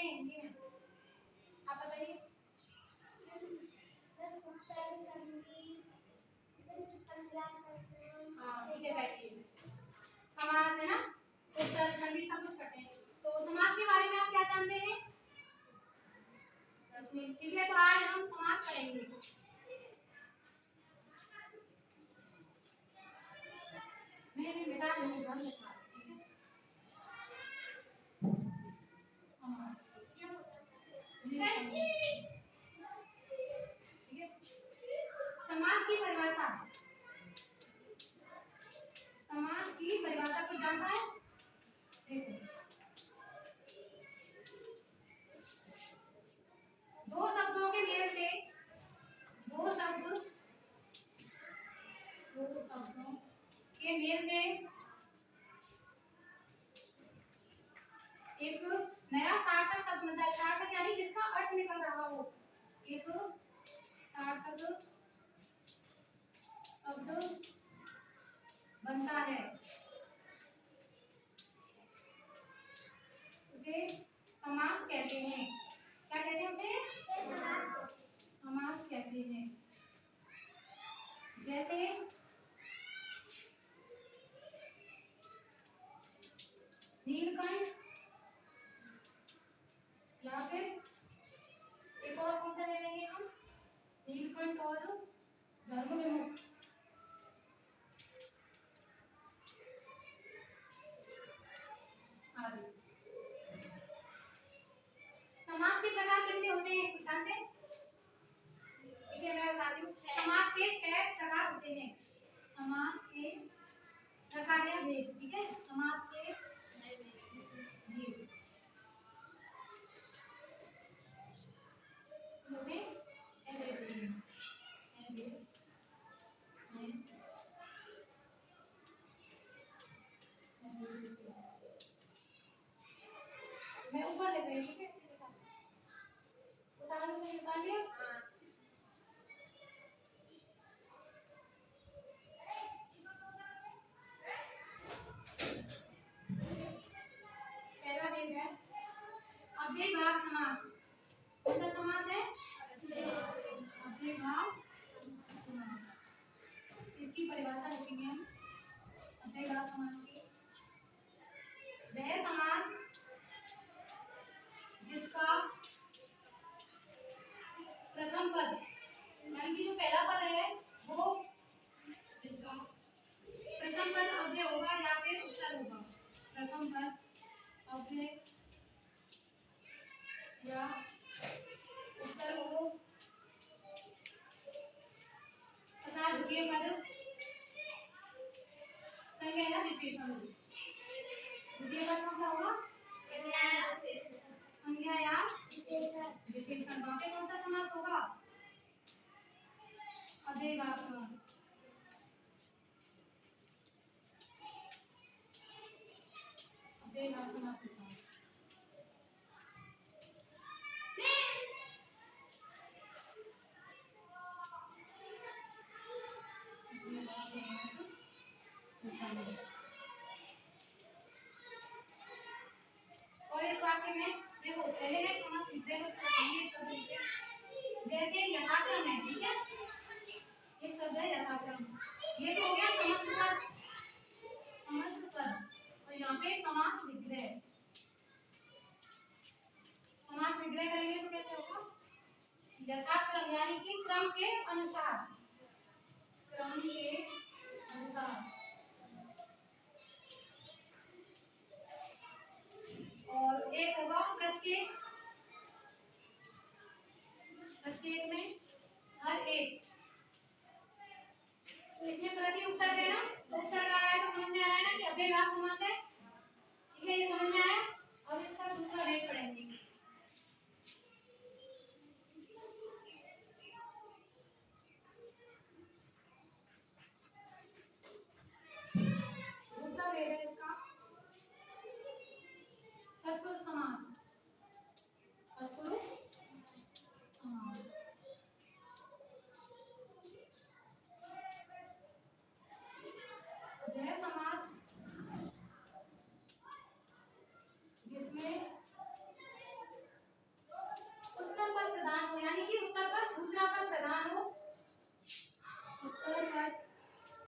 हैं हिंदी में? आप बताइए। हाँ ठीक है, बैठिए। समास है ना, उपसर्ग संधि सब कुछ पढ़ते हैं। तो समास के बारे में आप क्या जानते हैं? ठीक है, तो आज हम समास पढ़ेंगे। मैंने बेटा लिखा है। समास की परिभाषा, समास की परिभाषा को जानता है? देखो, दो शब्दों के मेल से, दो शब्दों के मेल से एक नया सार्थक शब्द बनता है। सार्थक यानी जिसका अर्थ निकल रहा हो, एक सार्थक शब्द बनता है, उसे समास कहते हैं। क्या कहते हैं उसे? समास कहते हैं। जैसे नीलकंठ, या फिर एक और कौन सा ले लेंगे हम, नीलकंठ और धर्मविमुख। समास के प्रकार कितने होते हैं कुछ जानते हैं? ठीक है, मैं बताती हूँ। समास के 6 प्रकार होते हैं। समास के प्रकार या भेद, ठीक है, समास के भेद। मैं ऊपर लिख रही हूँ, ठीक है, उदाहरण से निकाल लिया। पहला भेद है अव्ययभाव समास। कौन सा समास है? अव्ययभाव समास। इसकी परिभाषा लिखेंगे हम अव्ययभाव समास की। वह समास जिसका प्रथम पद यानी कि जो पहला पद है वो, जिसका प्रथम पद अव्यय होगा या फिर उपसर्ग होगा। प्रथम पद अव्यय या उपसर्ग हो तथा द्वितीय पद संज्ञा या विशेषण हो। द्वितीय पद कौन सा होगा? संज्ञा या विशेषण। वहां पे कौन सा समास होगा? अव्ययभाव समास। अव्ययभाव समास होगा। और इस वाक्य में देखो, पहले मैं समास लिख रही हूं, जैसे यथाक्रम है, ठीक है, एक शब्द है यथाक्रम, ये तो हो गया समस्त पद, समस्त पद। और यहाँ पे समास विग्रह, समास विग्रह करेंगे तो कैसे होगा? यथाक्रम यानी कि क्रम के अनुसार, क्रम के अनुसार। और एक होगा प्रत्येक, प्रत्येक में हर एक। तो इसमें प्रति उपसर्ग है ना, उपसर्ग आ रहा है तो समझ में आ रहा है ना कि अव्ययभाव समास है। ठीक है, ये समझ में आया। और इसका दूसरा भेद पढ़ेंगे। दूसरा भेद है इसका तत्पुरुष समास।